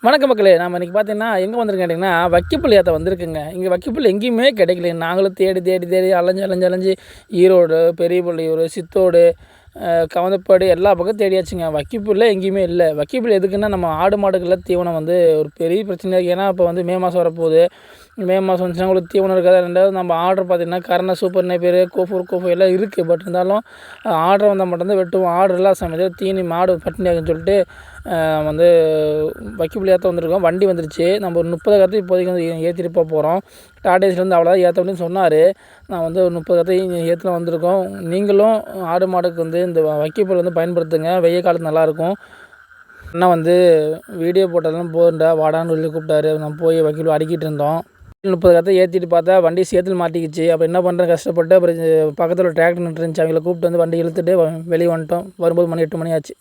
வணக்க மக்களே. நம்ம இன்றைக்கி பார்த்தீங்கன்னா எங்கே வந்திருக்கேன் கேட்டிங்கன்னா, வக்கிப்புல் ஏற்ற வந்திருக்குங்க. இங்கே வக்கிப்புல் எங்கேயுமே கிடைக்கல. நாங்களும் தேடி தேடி தேடி அலைஞ்சு ஈரோடு, பெரியபள்ளியூர், சித்தோடு, கவுந்தப்பாடி எல்லா பக்கம் தேடியாச்சுங்க. வக்கிப்புல்லே எங்கேயுமே இல்லை. வக்கிப்புல் எதுக்குன்னா, நம்ம ஆடு மாடுகளில் தீவனம் வந்து ஒரு பெரிய பிரச்சனையாக இருக்குது. ஏன்னா இப்போ வந்து மே மாதம் வரப்போகுது. மே மாதம் வந்துச்சுன்னா உங்களுக்கு தீவனம் இருக்காது. ரெண்டாவது நம்ம ஆர்டர் பார்த்திங்கன்னா கரண, சூப்பர் நேப்பியர், கோஃபு எல்லாம் இருக்குது. பட் இருந்தாலும் ஆர்டர் வந்தால் மட்டும்தான் வெட்டுவோம். ஆர்டர் இல்லாத சமயத்தில் தீனி மாடு பட்டினியாகுன்னு சொல்லிட்டு வந்து வக்கிப்புல் ஏற்ற வந்திருக்கோம். வண்டி வந்துருச்சு. நம்ம ஒரு 30 கற்று இப்போதைக்கு வந்து ஏற்றிட்டு போகிறோம். டாடேஸ்லேருந்து அவ்வளோதான் ஏற்ற அப்படின்னு சொன்னார். நான் வந்து ஒரு 30 கற்று ஏற்றின வந்திருக்கோம். நீங்களும் ஆடு மாடுக்கு வந்து இந்த வக்கிப்புல் வந்து பயன்படுத்துங்க. வெய்ய காலத்து நல்லாயிருக்கும். அண்ணா வந்து வீடியோ போட்டதெல்லாம் போதுண்டா வாடான்னு சொல்லி கூப்பிட்டாரு. நான் போய் வக்கிப்புல் அடிக்கிட்டு இருந்தோம். 30 கற்று ஏற்றிட்டு பார்த்தா வண்டி சேத்துல மாட்டிக்கிச்சு. அப்போ என்ன பண்ணுறேன், கஷ்டப்பட்டு அப்புறம் பக்கத்தில் ஒரு டிராக்டர் நின்றுருந்துச்சு. அவங்கள கூப்பிட்டு வந்து வண்டி இழுத்துட்டு வெளியே வந்துட்டோம். வரும்போது மணி 8 மணி ஆச்சு.